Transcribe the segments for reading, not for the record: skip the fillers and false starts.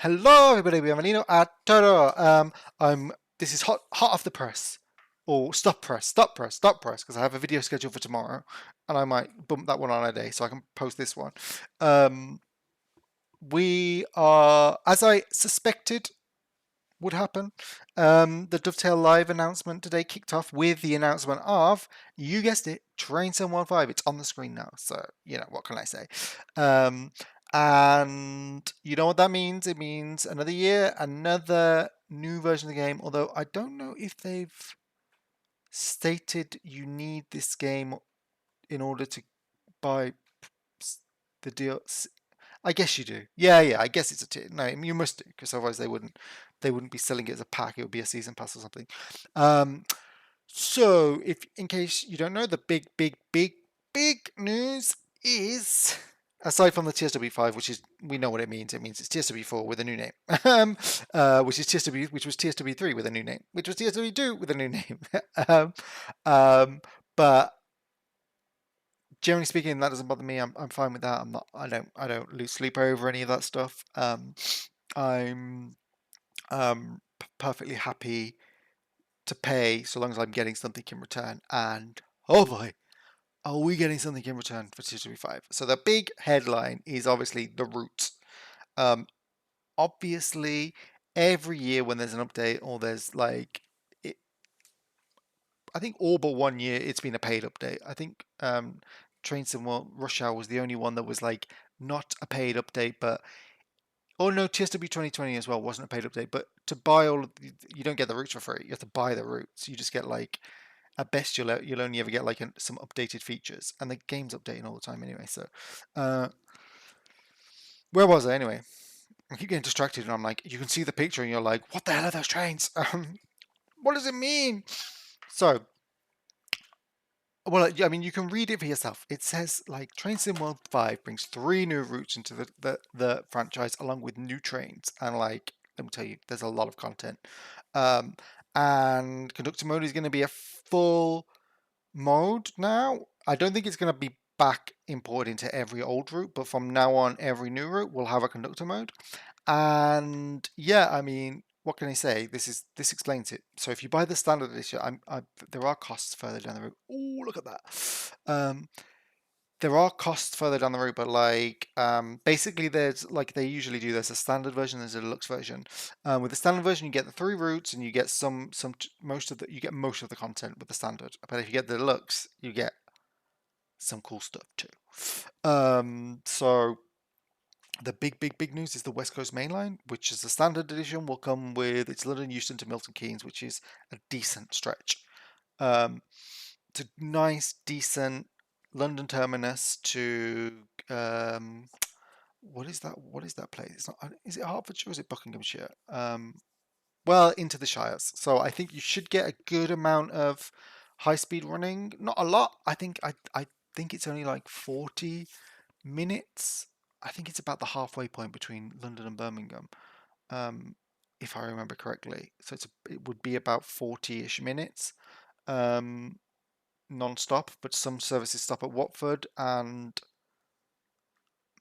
Hello, everybody. Bienvenido a todo. This is hot off the press, or stop press, because I have a video scheduled for tomorrow, and I might bump that one on a day so I can post this one. We are, as I suspected would happen, the Dovetail Live announcement today kicked off with the announcement of, you guessed it, Train Sim 1.5. It's on the screen now, so what can I say? And you know what that means? It means another year, another new version of the game. Although I don't know if they've stated you need this game in order to buy the deal. I guess you do. Yeah. I guess it's a tier. No, you must do, because otherwise they wouldn't be selling it as a pack. It would be a season pass or something. So, if in case you don't know, the big news is, aside from the TSW5, which is, we know what it means. It means it's TSW4 with a new name, which was TSW3 with a new name, which was TSW2 with a new name. But generally speaking, that doesn't bother me. I'm fine with that. I don't lose sleep over any of that stuff. I'm perfectly happy to pay so long as I'm getting something in return. And oh boy, are we getting something in return for TSW5? So the big headline is obviously the route. Obviously, every year when there's an update, or there's like I think all but 1 year it's been a paid update. I think Train Sim Rush Hour was the only one that was like not a paid update, but oh no, TSW 2020 as well wasn't a paid update. But to buy all of you don't get the routes for free. You have to buy the routes. You just get like, at best you'll only ever get like some updated features, and the game's updating all the time anyway. So where was I anyway? I keep getting distracted, and I'm like, you can see the picture, and you're like, what the hell are those trains? What does it mean? So, well, I mean, you can read it for yourself. It says like Train Sim World 5 brings 3 new routes into the franchise, along with new trains, and like, let me tell you, there's a lot of content. And conductor mode is going to be a full mode now. I don't think it's going to be back imported into every old route, but from now on, every new route will have a conductor mode. And yeah, I mean, what can I say? This explains it. So if you buy the standard edition, there are costs further down the route. Oh, look at that. There are costs further down the road, but like basically there's, like they usually do, there's a standard version, there's a deluxe version. With the standard version, you get the 3 routes, and you get most of the content with the standard. But if you get the deluxe, you get some cool stuff too. So the big news is the West Coast Main Line, which is the standard edition, will come with, it's London Euston to Milton Keynes, which is a decent stretch. It's a nice, decent London terminus to what is that? What is that place? It's not. Is it Hertfordshire or is it Buckinghamshire? Well, into the Shires. So I think you should get a good amount of high speed running. Not a lot. I think it's only like 40 minutes. I think it's about the halfway point between London and Birmingham, if I remember correctly. So it would be about 40-ish minutes. Non-stop, but some services stop at Watford, and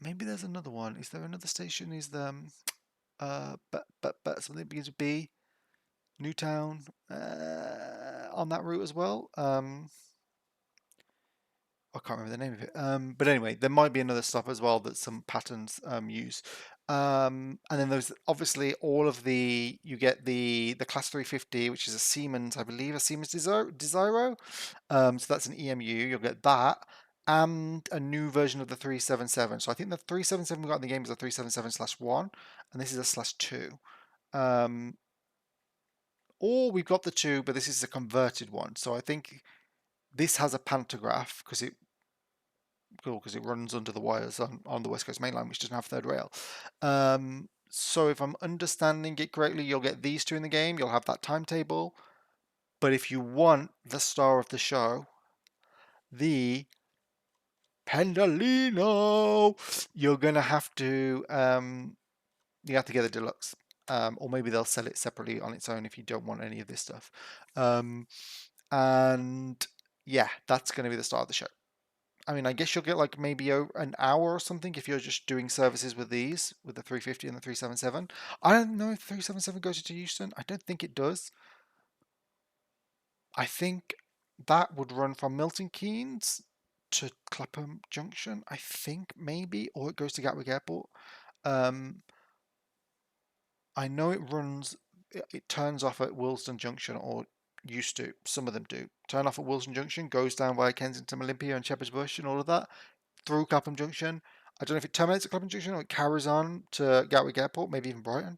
maybe there's another one. Is there another station? Is there but something begins with B, Newtown, on that route as well? I can't remember the name of it. But anyway, there might be another stop as well that some patterns use. And then there's obviously all of you get the Class 350, which is a Siemens, I believe, a Siemens Desiro. So that's an EMU. You'll get that, and a new version of the 377. So I think the 377 we got in the game is a 377/1, and this is a /2. Or we've got the 2, but this is a converted one. So I think this has a pantograph because it runs under the wires on the West Coast Main Line, which doesn't have third rail. So if I'm understanding it correctly, you'll get these 2 in the game. You'll have that timetable. But if you want the star of the show, the Pendolino, you're gonna have to get a deluxe. Or maybe they'll sell it separately on its own if you don't want any of this stuff. And yeah, that's going to be the start of the show. I mean, I guess you'll get like maybe an hour or something if you're just doing services with these, with the 350 and the 377. I don't know if 377 goes to Houston. I don't think it does. I think that would run from Milton Keynes to Clapham Junction, I think maybe, or it goes to Gatwick Airport. Um, I know it runs, it turns off at Willesden Junction, or used to. Some of them do. Turn off at Willesden Junction, goes down via Kensington Olympia and Shepherd's Bush and all of that, through Clapham Junction. I don't know if it terminates at Clapham Junction or it carries on to Gatwick Airport, maybe even Brighton.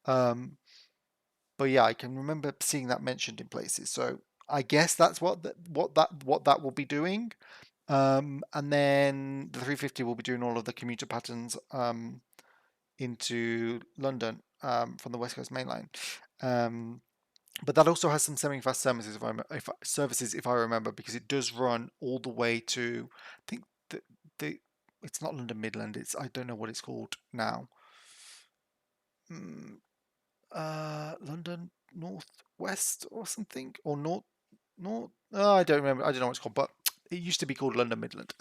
Um, but yeah, I can remember seeing that mentioned in places. So I guess that's what that will be doing. And then the 350 will be doing all of the commuter patterns into London from the West Coast Main Line. But that also has some semi-fast services if I remember, because it does run all the way to, I think the it's not London Midland. It's, I don't know what it's called now. Mm, London Northwest or something, or North. Oh, I don't remember. I don't know what it's called, but it used to be called London Midland,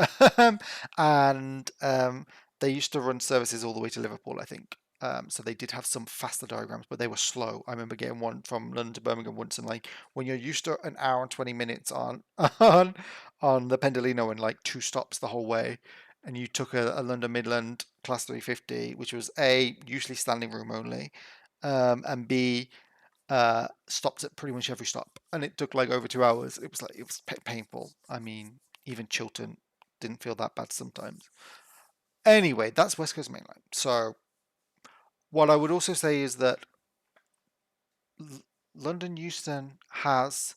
and they used to run services all the way to Liverpool, I think. So they did have some faster diagrams, but they were slow. I remember getting one from London to Birmingham once, and like when you're used to an hour and 20 minutes on on the Pendolino and like two stops the whole way, and you took a London Midland Class 350, which was A, usually standing room only, and B, stopped at pretty much every stop, and it took like over 2 hours. It was painful. I mean, even Chiltern didn't feel that bad sometimes. Anyway, that's West Coast Main Line. So what I would also say is that London Euston has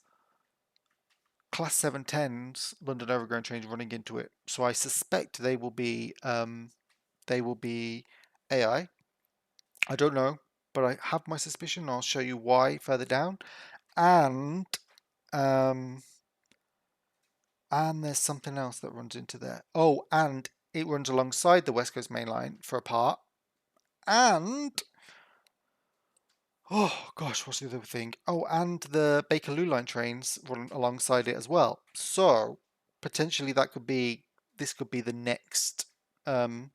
Class 710s, London Overground trains running into it. So I suspect they will be AI. I don't know, but I have my suspicion. I'll show you why further down. And um, and there's something else that runs into there. Oh, and it runs alongside the West Coast Main Line for a part. And oh gosh, what's the other thing? Oh, and the Bakerloo line trains run alongside it as well. So potentially this could be um,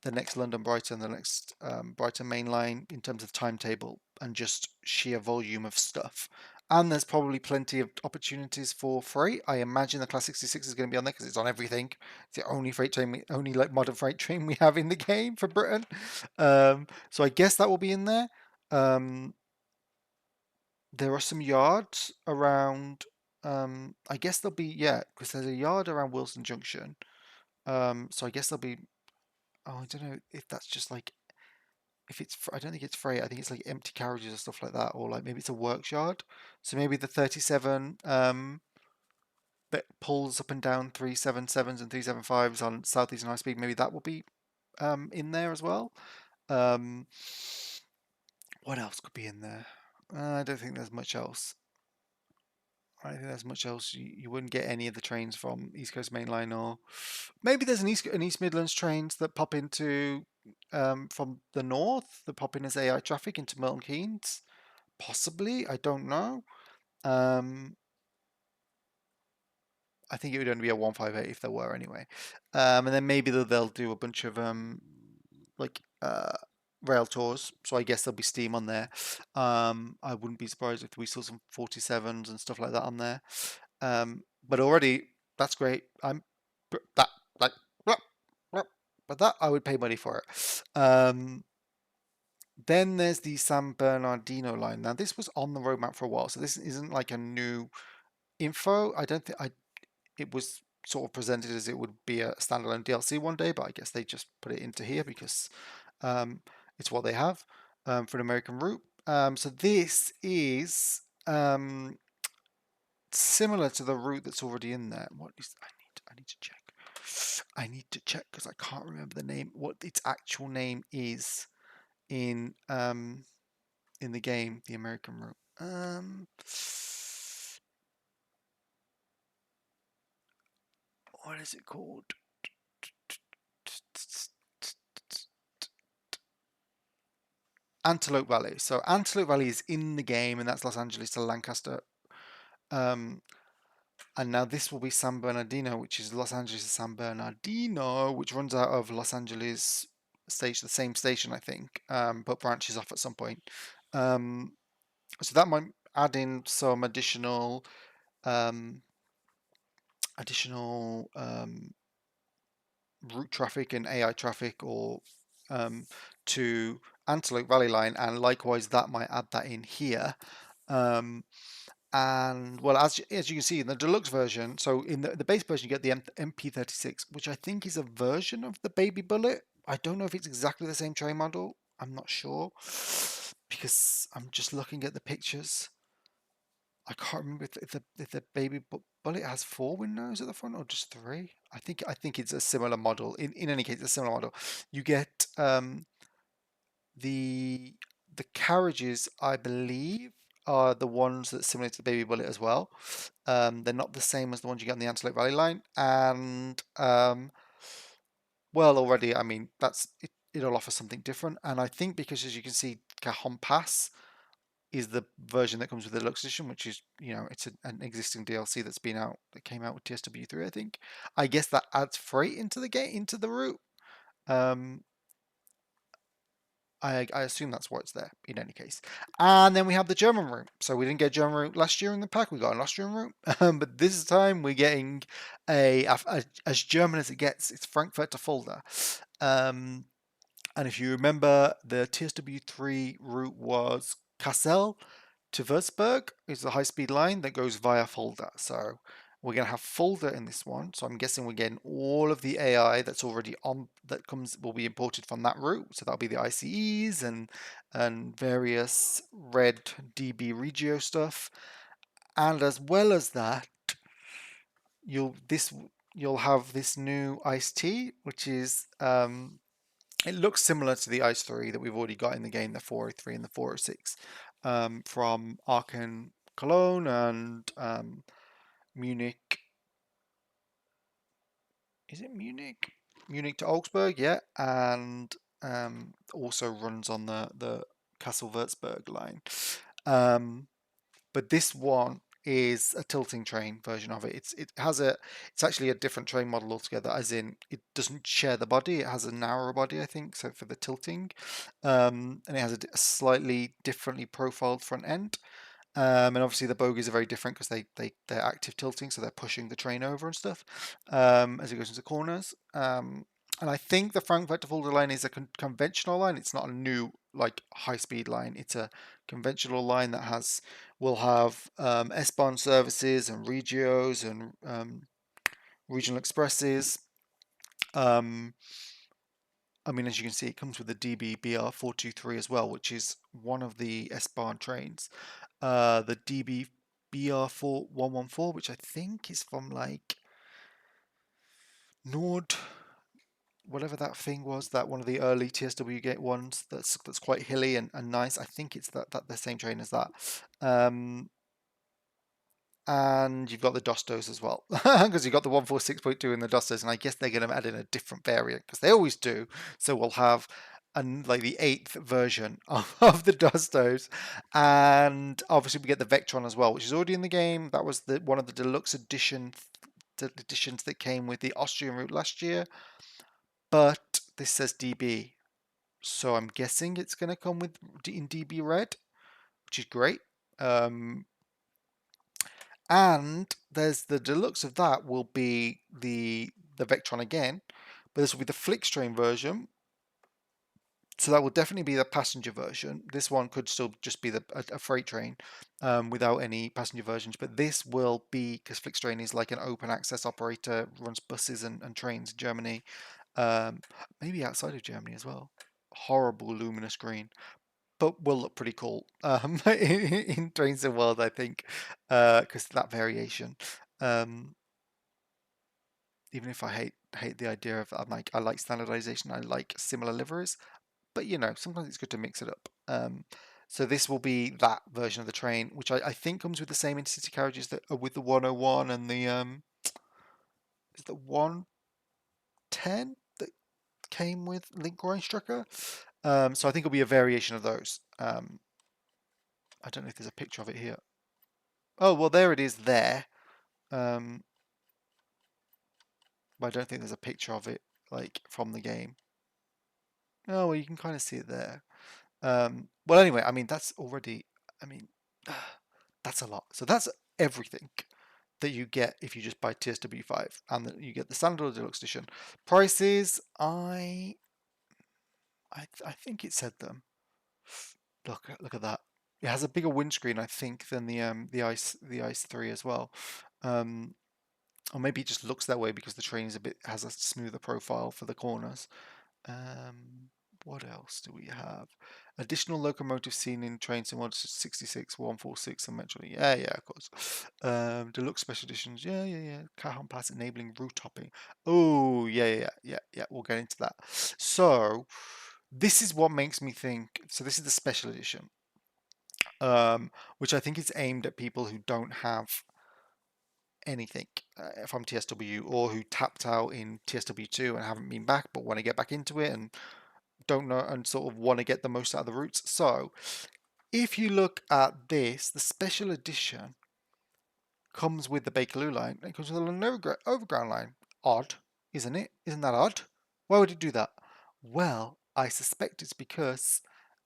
the next London Brighton, the next Brighton Main Line in terms of timetable and just sheer volume of stuff. And there's probably plenty of opportunities for freight. I imagine the Class 66 is going to be on there because it's on everything. It's the only freight train, only like modern freight train we have in the game for Britain. So I guess that will be in there. Um, there are some yards around. I guess there'll be, yeah, because there's a yard around Wilson Junction. So I guess there'll be. Oh, I don't know if that's just like, if it's, I don't think it's freight. I think it's like empty carriages or stuff like that, or like maybe it's a works yard. So maybe the 37 that pulls up and down 377s and 375s on Southeastern High Speed. Maybe that will be in there as well. Um, what else could be in there? I don't think there's much else. I don't think there's much else. You wouldn't get any of the trains from East Coast Main Line, or maybe there's an East Midlands trains that pop into from the north that pop in as AI traffic into Milton Keynes. Possibly, I don't know. Um, I think it would only be a 158 if there were anyway. And then maybe they'll do a bunch of like rail tours. So I guess there'll be steam on there. I wouldn't be surprised if we saw some 47s and stuff like that on there. But already that's great. That like but that I would pay money for it. Then there's the San Bernardino line. Now this was on the roadmap for a while, so this isn't like a new info. I don't think I it was sort of presented as it would be a standalone DLC one day, but I guess they just put it into here because um, it's what they have for an American route. So this is similar to the route that's already in there. What is I need to check. I need to check because I can't remember the name. What its actual name is in the game, the American route. What is it called? Antelope Valley. So Antelope Valley is in the game, and that's Los Angeles to Lancaster. Um, And now this will be San Bernardino, which is Los Angeles to San Bernardino, which runs out of Los Angeles station, the same station, I think, but branches off at some point. So that might add in some um, additional route traffic and AI traffic, or to Antelope Valley Line, and likewise that might add that in here. And well, as you can see in the deluxe version, so in the base version you get the MP36, which I think is a version of the Baby Bullet. I don't know if it's exactly the same train model. I'm not sure because I'm just looking at the pictures. I can't remember if the Baby Bullet has 4 windows at the front or just 3. I think it's a similar model. In any case, it's a similar model. You get the carriages, I believe, are the ones that similar to the Baby Bullet as well. They're not the same as the ones you get on the Antelope Valley line, and well, already, I mean, it'll offer something different. And I think because, as you can see, Cajon Pass is the version that comes with the deluxe edition, which is, it's an existing DLC that's been out, that came out with TSW3, I think. I guess that adds freight into the route. Um, I assume that's why it's there in any case. And then we have the German route. So we didn't get German route last year in the pack. We got an Austrian route, but this time we're getting as German as it gets. It's Frankfurt to Fulda. And if you remember, the TSW3 route was Kassel to Würzburg. Is the high-speed line that goes via Fulda. So we're going to have Fulda in this one. So I'm guessing we're getting all of the AI that's already on, will be imported from that route. So that'll be the ICEs and various red DB Regio stuff. And as well as that, you'll have this new Ice T, which is it looks similar to the Ice 3 that we've already got in the game, the 403 and the 406, from Aachen, Cologne, and Munich. Is it Munich? Munich to Augsburg, yeah, and also runs on the Kassel-Würzburg line. But this one is a tilting train version of it. It's actually a different train model altogether, as in it doesn't share the body. It has a narrower body, I think, so for the tilting, and it has a slightly differently profiled front end. And obviously the bogies are very different because they're active tilting, so they're pushing the train over and stuff as it goes into corners. And I think the Frankfurt to Fulda line is a conventional line. It's not a new high speed line. It's a conventional line that will have S-Bahn services and Regios and regional expresses. I mean, as you can see, it comes with the DB BR423 as well, which is one of the S-Bahn trains. The DB BR4114, which I think is from Nord, whatever that thing was, that one of the early TSW gate ones that's quite hilly and nice. I think it's that the same train as that. And you've got the Dostos as well, because you've got the 146.2 and the Dostos, and I guess they're going to add in a different variant, because they always do. So we'll have the 8th version of the Dostos, and obviously we get the Vectron as well, which is already in the game. That was one of the deluxe editions that came with the Austrian route last year, but this says DB, so I'm guessing it's going to come in DB red, which is great. And there's the deluxe of that will be the Vectron again, but this will be the Flixtrain version. So that will definitely be the passenger version. This one could still just be a freight train without any passenger versions, but this will be, because Flixtrain is like an open access operator, runs buses and trains in Germany, maybe outside of Germany as well. Horrible luminous green, but will look pretty cool in Trains of the World, I think, because that variation. Even if I hate the idea of, I like standardization, I like similar liveries, but sometimes it's good to mix it up. So this will be that version of the train, which I think comes with the same intercity carriages that are with the 101 and the is the 110 that came with Link Rheinstrecke. So I think it'll be a variation of those. I don't know if there's a picture of it here. Oh, well, there it is there. But I don't think there's a picture of it like from the game. Oh, well, you can kind of see it there. Well, anyway, I mean that's already. I mean, that's a lot. So that's everything that you get if you just buy TSW5, and you get the standard or deluxe edition. Prices, I think it said them. Look at that. It has a bigger windscreen, I think, than the Ice 3 as well. Or maybe it just looks that way because the train has a smoother profile for the corners. What else do we have? Additional locomotive seen in train similar 66, 146, and Metro. Yeah, of course. Deluxe special editions. Yeah. Cajon Pass enabling route hopping. Oh, yeah. We'll get into that. So, this is what makes me think. So, this is the special edition, which I think is aimed at people who don't have anything from TSW or who tapped out in TSW2 and haven't been back but want to get back into it and don't know and sort of want to get the most out of the routes. So if you look at this, the special edition comes with the Bakerloo line and it comes with the London Overground line. Odd, isn't it? Isn't that odd? Why would it do that? Well, I suspect it's because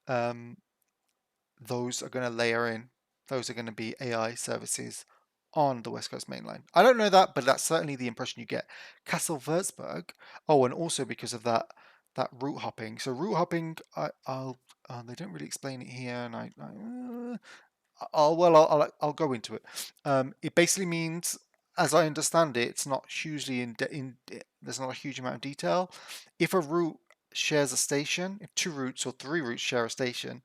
those are going to layer in. Those are going to be AI services on the West Coast Main Line. I don't know that, but that's certainly the impression you get. Castle Würzburg. Oh, and also because of that route hopping. So route hopping, I'll they don't really explain it here, and I'll go into it. It basically means, as I understand it, it's not hugely there's not a huge amount of detail. If a route shares a station, if two routes or three routes share a station,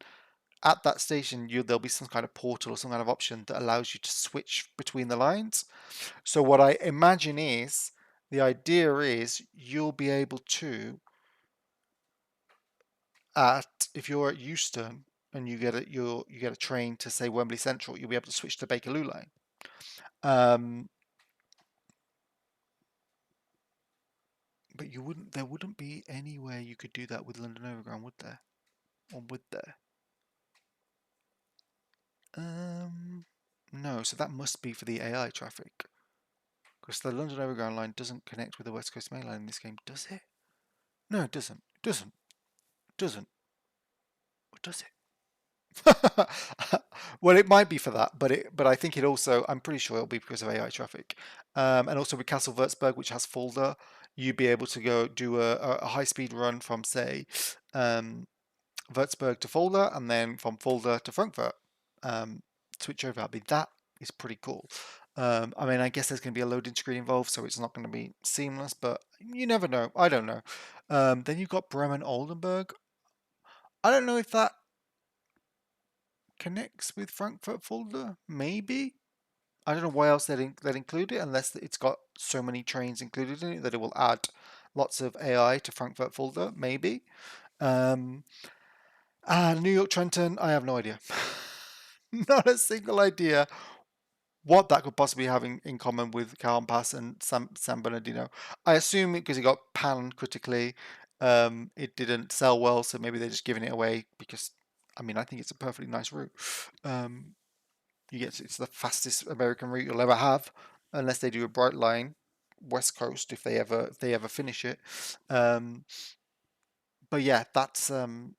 at that station there'll be some kind of portal or some kind of option that allows you to switch between the lines. So what I imagine is the idea is you'll be able to, if you're at Euston and you get a train to say Wembley Central, you'll be able to switch to Bakerloo line. But there wouldn't be anywhere you could do that with London Overground, would there? Or would there? No, so that must be for the AI traffic. Because the London Overground line doesn't connect with the West Coast Main Line in this game, does it? No, it doesn't. It doesn't. It doesn't. Or does it? Well, it might be for that, but I think it also, I'm pretty sure it'll be because of AI traffic. And also with Castle Würzburg, which has Fulda, you'd be able to go do a high-speed run from, say, Würzburg to Fulda, and then from Fulda to Frankfurt. Switch over. That is pretty cool. I mean, I guess there's going to be a loading screen involved, so it's not going to be seamless, but you never know. I don't know. Then you've got Bremen Oldenburg. I don't know if that connects with Frankfurt Fulda. Maybe. I don't know why else they'd include it, unless it's got so many trains included in it that it will add lots of AI to Frankfurt Fulda. Maybe. And New York Trenton, I have no idea. Not a single idea what that could possibly have in common with Cajon Pass and San Bernardino. I assume because it got panned critically, it didn't sell well, so maybe they're just giving it away because, I mean, I think it's a perfectly nice route. It's the fastest American route you'll ever have, unless they do a bright line West Coast if they ever finish it. But yeah, that's an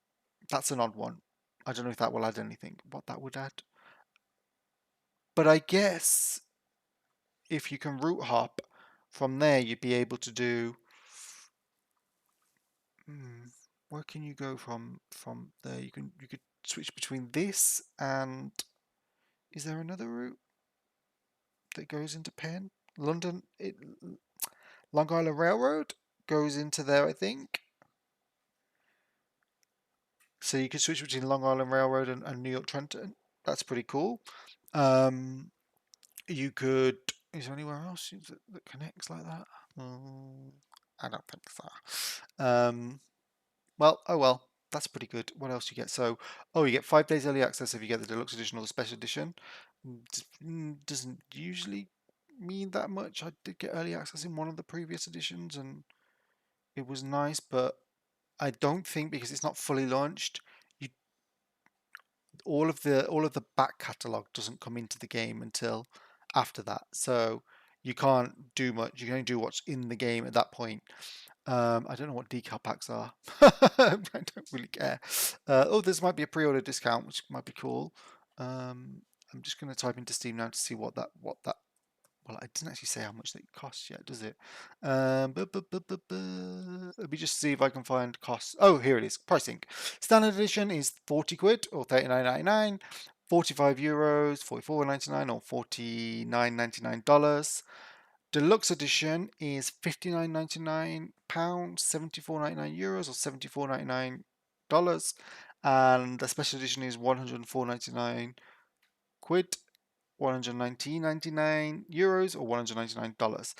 odd one. I don't know if that will add anything. What that would add. But I guess if you can route hop from there, you'd be able to do. Where can you go from there? You could switch between this and. Is there another route that goes into Penn? Long Island Railroad goes into there, I think. So you could switch between Long Island Railroad and New York Trenton. That's pretty cool. You could. Is there anywhere else that connects like that? I don't think so. Well, oh well, that's pretty good. What else do you get? So, you get 5 days early access if you get the deluxe edition or the special edition. Doesn't usually mean that much. I did get early access in one of the previous editions, and it was nice, but I don't think because it's not fully launched, you all of the back catalog doesn't come into the game until after that. So You can't do much. You can only do what's in the game at that point. I don't know what decal packs are. I don't really care. Oh, this might be a pre-order discount, which might be cool. I'm just going to type into Steam now to see what that. Well, it doesn't actually say how much that costs yet, does it? Let me just see if I can find costs. Oh, here it is. Pricing. Standard edition is 40 quid or 39.99. 45 euros, 44.99 or 49.99 dollars. Deluxe edition is 59.99 pounds, 74.99 euros or 74.99 dollars, and the special edition is 104.99 quid, 119.99 euros or 199 dollars.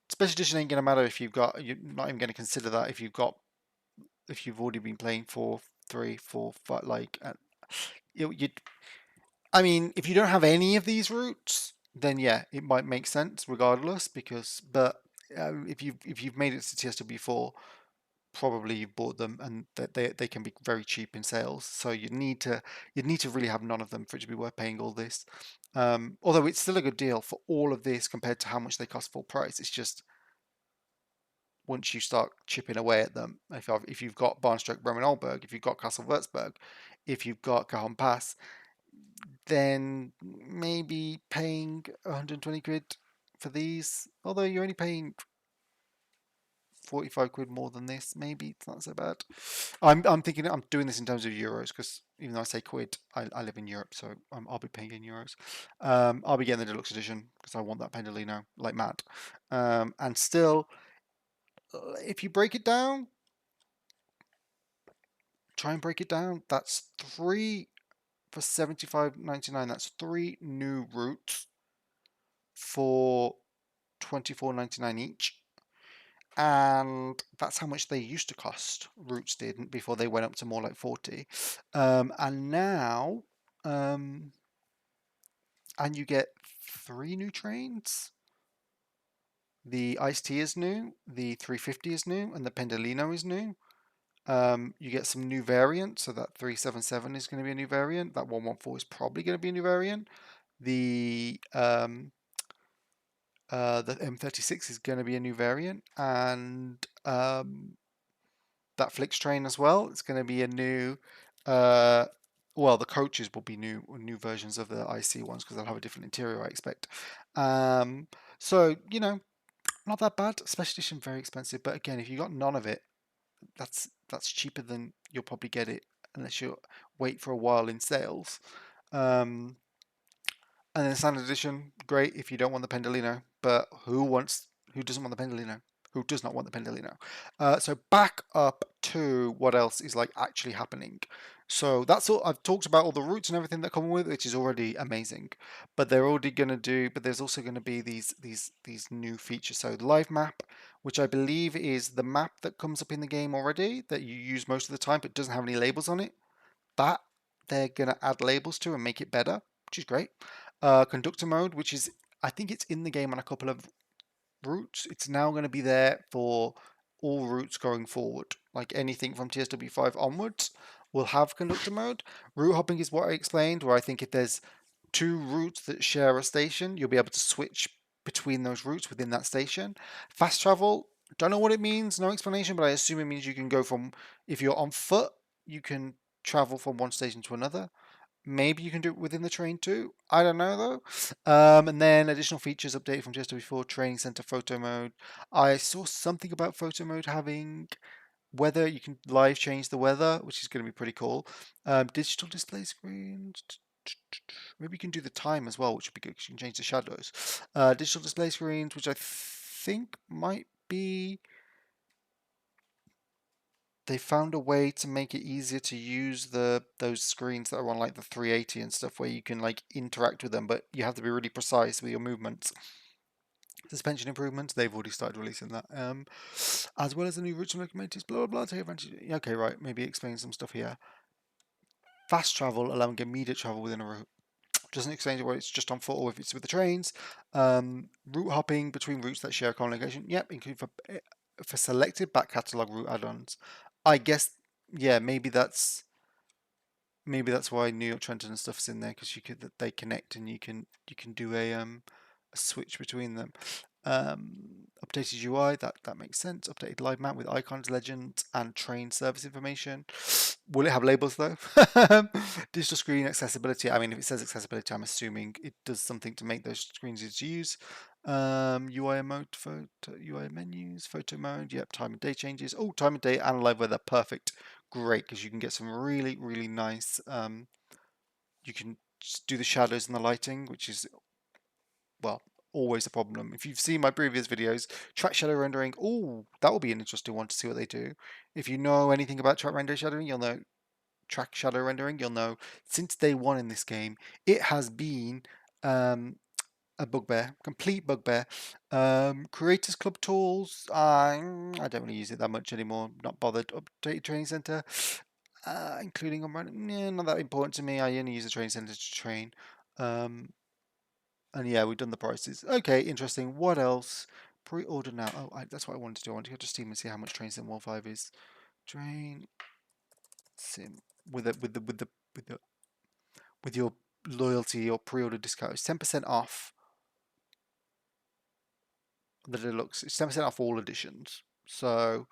Special edition ain't gonna matter if you've got. You're not even gonna consider that if you've already been playing 4, 3, 4, 5. Like, you I mean, if you don't have any of these routes, then yeah, it might make sense regardless. But if you've made it to TSW4, probably you've bought them, and they can be very cheap in sales. So you'd need to really have none of them for it to be worth paying all this. Although it's still a good deal for all of this compared to how much they cost full price. It's just once you start chipping away at them, if you've got Barnstroke, Bremen Olberg, if you've got Castle Würzburg, if you've got Cajon Pass, then maybe paying 120 quid for these. Although you're only paying 45 quid more than this, maybe it's not so bad. I'm thinking I'm doing this in terms of euros because even though I say quid, I live in Europe, so I'll be paying in euros. I'll be getting the deluxe edition because I want that Pendolino like mad. And still, if you break it down, try and break it down. That's three for 75.99. That's three new routes for 24.99 each, and that's how much they used to cost. Roots didn't before they went up to more like 40, and now, and you get three new trains. The Ice T is new, the 350 is new, and the Pendolino is new. You get some new variants, so that 377 is going to be a new variant. That 114 is probably going to be a new variant. The M36 is going to be a new variant, and that Flix train as well. It's going to be a new. Well, the coaches will be new versions of the IC ones because they'll have a different interior, I expect. So not that bad. Special edition very expensive, but again, if you got none of it, that's cheaper than you'll probably get it unless you wait for a while in sales. Um, and then standard edition, great if you don't want the Pendolino, but who doesn't want the Pendolino? Who does not want the Pendolino? So back up to what else is like actually happening. So that's all. I've talked about all the routes and everything that come with it, which is already amazing. But they're already going to do. But there's also going to be these new features. So the live map, which I believe is the map that comes up in the game already that you use most of the time, but doesn't have any labels on it. That they're going to add labels to and make it better, which is great. Conductor mode, which is, I think it's in the game on a couple of routes. It's now going to be there for all routes going forward. Like anything from TSW5 onwards will have conductor mode. Route hopping is what I explained, where I think if there's two routes that share a station, you'll be able to switch between those routes within that station. Fast travel, don't know what it means, no explanation, but I assume it means you can go from, if you're on foot, you can travel from one station to another. Maybe you can do it within the train too. I don't know though. And then additional features updated from just before training center photo mode. I saw something about photo mode having weather. You can live change the weather, which is going to be pretty cool. Digital display screens. Maybe you can do the time as well, which would be good because you can change the shadows. Digital display screens, which I think might be they found a way to make it easier to use those screens that are on like the 380 and stuff where you can like interact with them, but you have to be really precise with your movements. Suspension improvements, they've already started releasing that. As well as the new routes and locomotives, blah blah blah. Take advantage. Okay, right, maybe explain some stuff here. Fast travel, allowing immediate travel within a route. Doesn't explain whether it's just on foot or if it's with the trains. Route hopping between routes that share a common location. Yep, including for selected back catalogue route add-ons. I guess, yeah, maybe Maybe that's why New York Trenton and stuff's in there, because they connect and you can do a switch between them. Updated UI, that makes sense. Updated live map with icons, legends, and train service information. Will it have labels though? Digital screen accessibility. I mean, if it says accessibility, I'm assuming it does something to make those screens easy to use. UI mode, photo, UI menus, photo mode. Yep, time of day changes. Oh, time of day and live weather. Perfect. Great, because you can get some really, really nice. You can just do the shadows and the lighting, which is, well, always a problem. If you've seen my previous videos, track shadow rendering, oh, that will be an interesting one to see what they do. If you know anything about track render shadowing, you'll know track shadow rendering. You'll know since day one in this game, it has been a bugbear, complete bugbear. Creators Club tools, I don't really use it that much anymore. Not bothered. Updated training center, including on running, not that important to me. I only use the training center to train. And yeah, we've done the prices. Okay, interesting. What else? Pre-order now. Oh, that's what I wanted to do. I wanted to go to Steam and see how much Train Sim World 5 is. Train Sim with your loyalty or pre-order discount. It's 10% off the deluxe. It's 10% off all editions. So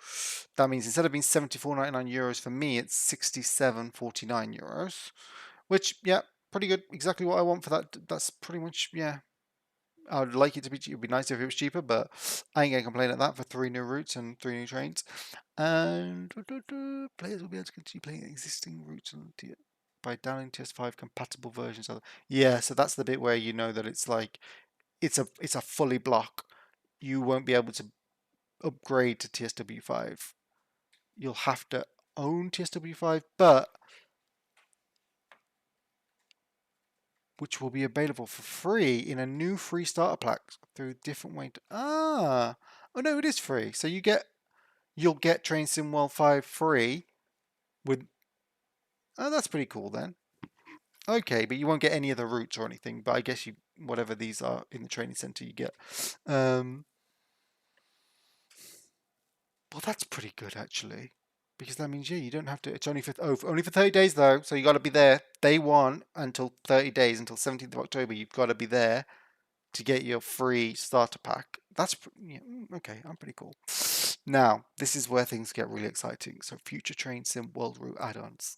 that means instead of being €74.99 for me, it's €67.49. Which, yeah, pretty good. Exactly what I want for that. That's pretty much, yeah. I would like it to be. It would be nice if it was cheaper, but I ain't gonna complain at that for 3 new routes and 3 new trains. And players will be able to continue playing existing routes by downloading TS5 compatible versions of. Yeah, so that's the bit where you know that it's like it's a fully block. You won't be able to upgrade to TSW5. You'll have to own TSW5, but which will be available for free in a new free starter pack through different way to, oh no, it is free. So you'll get Train Sim World 5 free with, oh, that's pretty cool then. Okay, but you won't get any of the routes or anything, but I guess you, whatever these are in the training center, you get. Well, that's pretty good actually, because that means, yeah, you don't have to. It's only for only for 30 days though, so you got to be there day one until 30 days until 17th of October. You've got to be there to get your free starter pack. That's yeah, okay. I'm pretty cool. Now this is where things get really exciting. So future Train Sim World Route add-ons.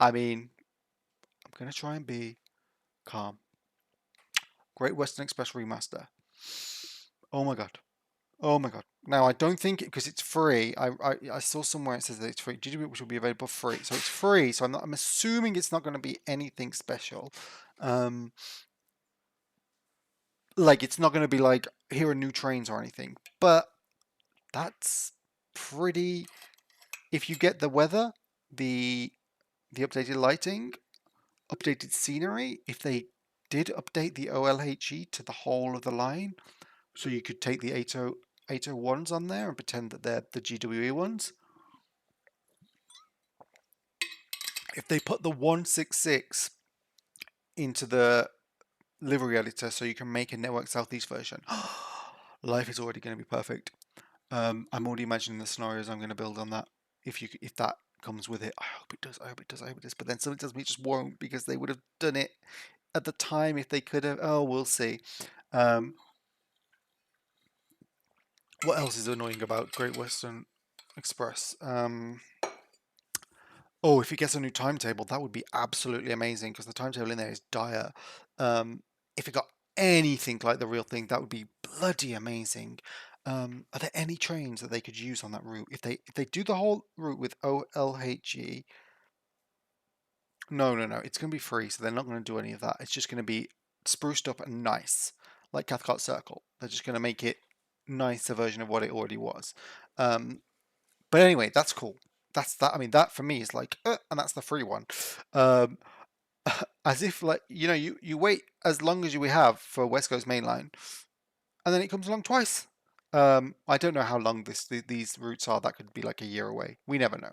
I mean, I'm gonna try and be calm. Great Western Express remaster. Oh my god. Oh my god. Now I don't think because it's free. I saw somewhere it says that it's free. GWML which will be available free. So it's free. So I'm assuming it's not going to be anything special. Like it's not going to be like here are new trains or anything. But that's pretty. If you get the weather, the updated lighting, updated scenery, if they did update the OLHE to the whole of the line, so you could take the 801s on there and pretend that they're the GWE ones. If they put the 166 into the livery editor so you can make a Network Southeast version, life is already going to be perfect. I'm already imagining the scenarios I'm going to build on that. If that comes with it, I hope it does. I hope it does. I hope it does. But then something tells me it just won't because they would have done it at the time if they could have. Oh, we'll see. What else is annoying about Great Western Express? Oh, if it gets a new timetable, that would be absolutely amazing because the timetable in there is dire. If it got anything like the real thing, that would be bloody amazing. Are there any trains that they could use on that route? If they do the whole route with OLHE, no, it's going to be free, so they're not going to do any of that. It's just going to be spruced up and nice, like Cathcart Circle. They're just going to make it nicer version of what it already was. But anyway, that's cool. That's that. I mean, that for me is like, and that's the free one. Um, as if like you wait as long as we have for West Coast Main Line, and then it comes along twice. I don't know how long these routes are. That could be like a year away. We never know.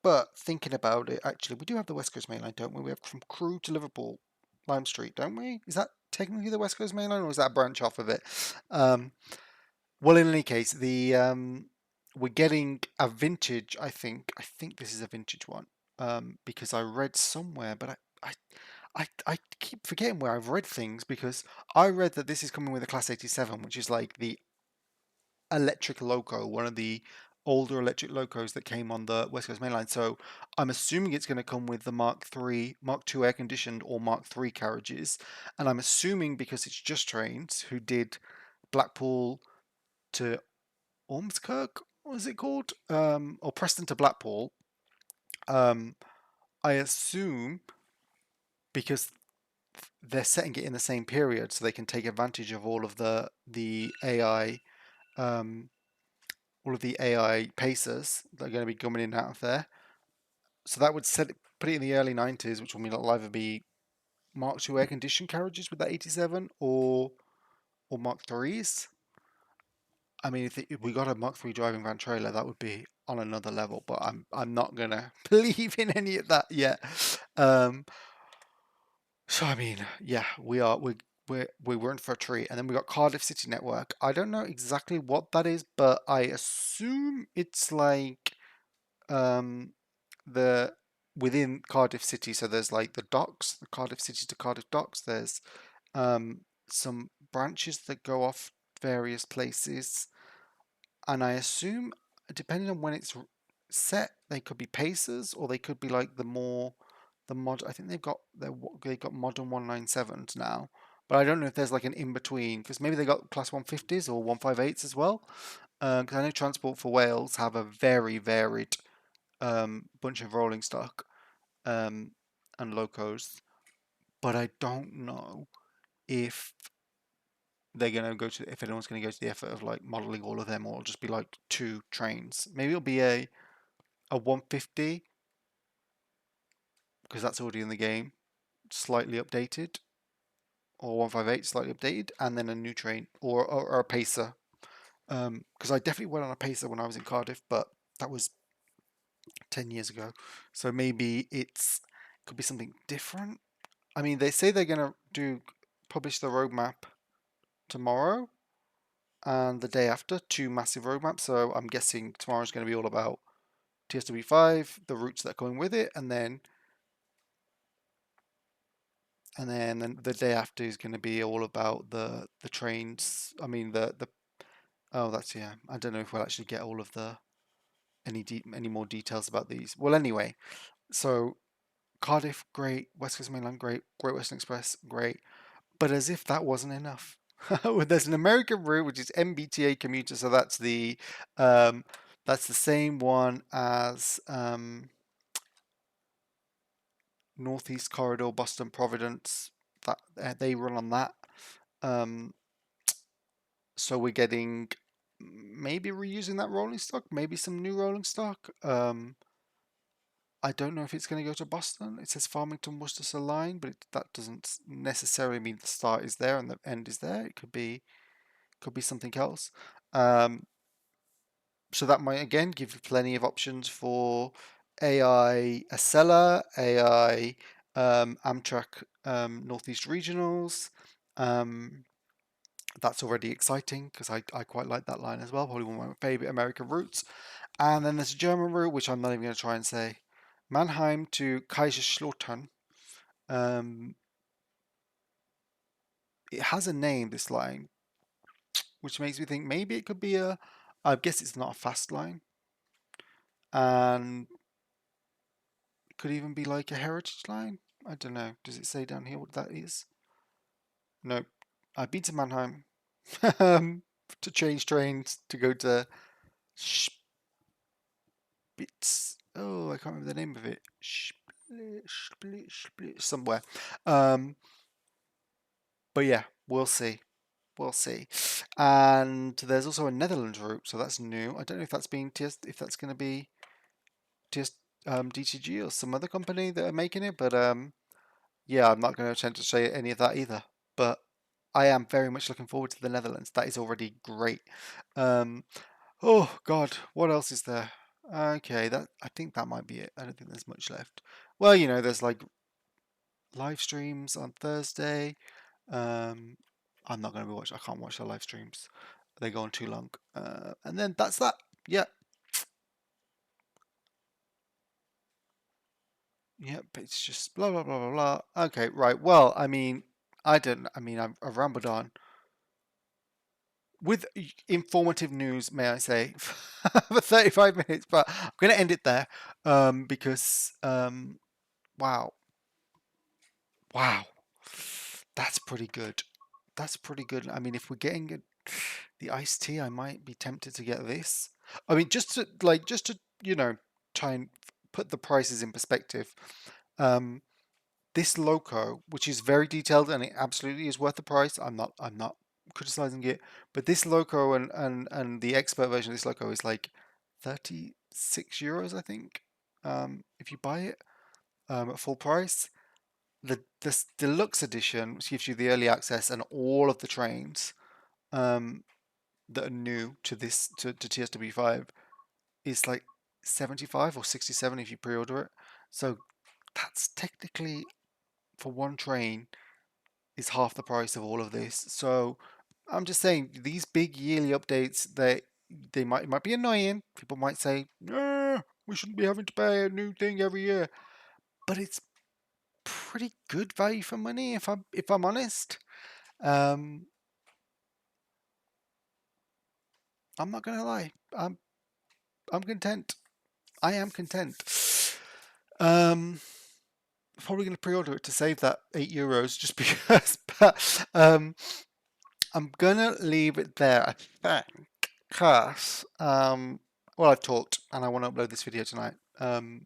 But thinking about it, actually, we do have the West Coast Main Line, don't we? We have from Crewe to Liverpool, Lime Street, don't we? Is that technically the West Coast Main Line, or is that a branch off of it? Well, in any case, the we're getting a vintage. I think this is a vintage one. Because I read somewhere, but I keep forgetting where I've read things because I read that this is coming with a Class 87, which is like the electric loco, one of the older electric locos that came on the West Coast Main Line. So I'm assuming it's going to come with the Mark II air conditioned or Mark III carriages. And I'm assuming because it's Just Trains who did Blackpool to Ormskirk, what is it called? Or Preston to Blackpool. Um, I assume because they're setting it in the same period, so they can take advantage of the AI, um, all of the AI pacers that are going to be coming in and out of there. So that would put it in the early 90s, which will mean it'll either be Mark II air conditioned carriages with that 87 or Mark IIIs. I mean, if we got a Mark III driving van trailer, that would be on another level. But I'm not gonna believe in any of that yet. Um, so I mean, yeah, we're in for a treat. And then we got Cardiff City Network. I don't know exactly what that is, but I assume it's like um the within Cardiff City. So there's like the docks, the Cardiff City to Cardiff docks. There's some branches that go off various places, and I assume depending on when it's set, they could be pacers or they could be like the mod. I think they've got modern 197s now, but I don't know if there's like an in between because maybe they got class 150s or 158s as well. Because I know Transport for Wales have a very varied bunch of rolling stock um, and locos, but I don't know if they're gonna go to if anyone's gonna go to the effort of like modeling all of them, or it'll just be like two trains. Maybe it'll be a 150 because that's already in the game, slightly updated, or 158 slightly updated, and then a new train or a pacer. Because I definitely went on a pacer when I was in Cardiff, but that was 10 years ago. So maybe it could be something different. I mean, they say they're gonna do publish the roadmap tomorrow and the day after, two massive roadmaps. So I'm guessing tomorrow's going to be all about TSW5, the routes that are going with it, and then the day after is going to be all about the trains. I mean the oh that's yeah. I don't know if we'll actually get all of the any more details about these. Well, anyway, so Cardiff great, West Coast Mainland great, Great Western Express great, but as if that wasn't enough. There's an American route which is MBTA commuter, so um, that's the same one as Northeast Corridor, Boston Providence. That they run on that. Um, so we're getting maybe reusing that rolling stock, maybe some new rolling stock. I don't know if it's going to go to Boston. It says Farmington Worcester line, but that doesn't necessarily mean the start is there and the end is there. It could be something else. Um, so that might again give you plenty of options for AI Acela, AI Amtrak Northeast Regionals. Um, that's already exciting because I quite like that line as well. Probably one of my favorite American routes. And then there's a German route, which I'm not even going to try and say. Mannheim to Kaiserslautern. Um, it has a name, this line, which makes me think maybe it could be I guess it's not a fast line. And could even be like a heritage line. I don't know. Does it say down here what that is? No. I've been to Mannheim to change trains to go to Spitz. Oh, I can't remember the name of it. Somewhere. Um, but yeah, we'll see. We'll see. And there's also a Netherlands route, so that's new. I don't know if that's being if that's going to be TS DTG or some other company that are making it, but yeah, I'm not going to attempt to say any of that either. But I am very much looking forward to the Netherlands. That is already great. Um, oh God, what else is there? Okay, that I think that might be it. I don't think there's much left. Well, there's like live streams on Thursday. Um, I'm not going to be watching. I can't watch the live streams. They go on too long. And then that's that. Yeah, Yep, it's just blah blah blah blah blah. Okay, right. Well, I mean, I've rambled on with informative news, may I say, for 35 minutes, but I'm going to end it there because wow, wow, that's pretty good. That's pretty good. I mean, if we're getting the iced tea, I might be tempted to get this. I mean, just to try and put the prices in perspective. Um, this loco, which is very detailed and it absolutely is worth the price. I'm not criticizing it, but this loco and the expert version of this loco is like 36 euros, I think. If you buy it at full price. The deluxe edition, which gives you the early access and all of the trains um, that are new to to TSW5, is like 75 or 67 if you pre-order it. So that's technically for one train is half the price of all of this. So I'm just saying these big yearly updates they might be annoying. People might say, "Nah, we shouldn't be having to pay a new thing every year," but it's pretty good value for money if I'm honest. Um, I'm not gonna lie. I'm content. I am content. Um, Probably gonna pre-order it to save that €8 just because. But I'm gonna leave it there. I think, cause well, I've talked and I want to upload this video tonight. Because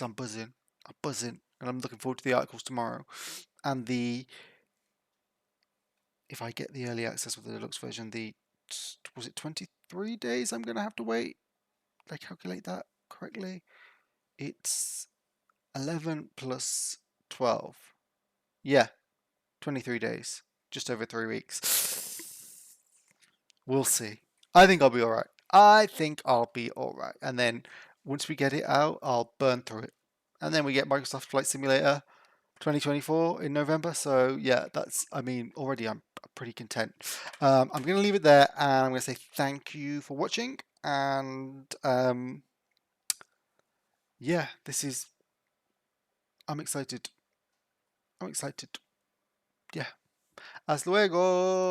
I'm buzzing. I'm buzzing, and I'm looking forward to the articles tomorrow. And if I get the early access with the deluxe version, was it 23 days I'm gonna have to wait? Did I calculate that correctly? It's 11 plus 12. Yeah, 23 days. Just over 3 weeks. We'll see. I think I'll be alright. I think I'll be alright. And then once we get it out, I'll burn through it. And then we get Microsoft Flight Simulator 2024 in November. So yeah, I mean, already I'm pretty content. I'm going to leave it there and I'm going to say thank you for watching. And yeah, I'm excited. I'm excited. Yeah. Hasta luego.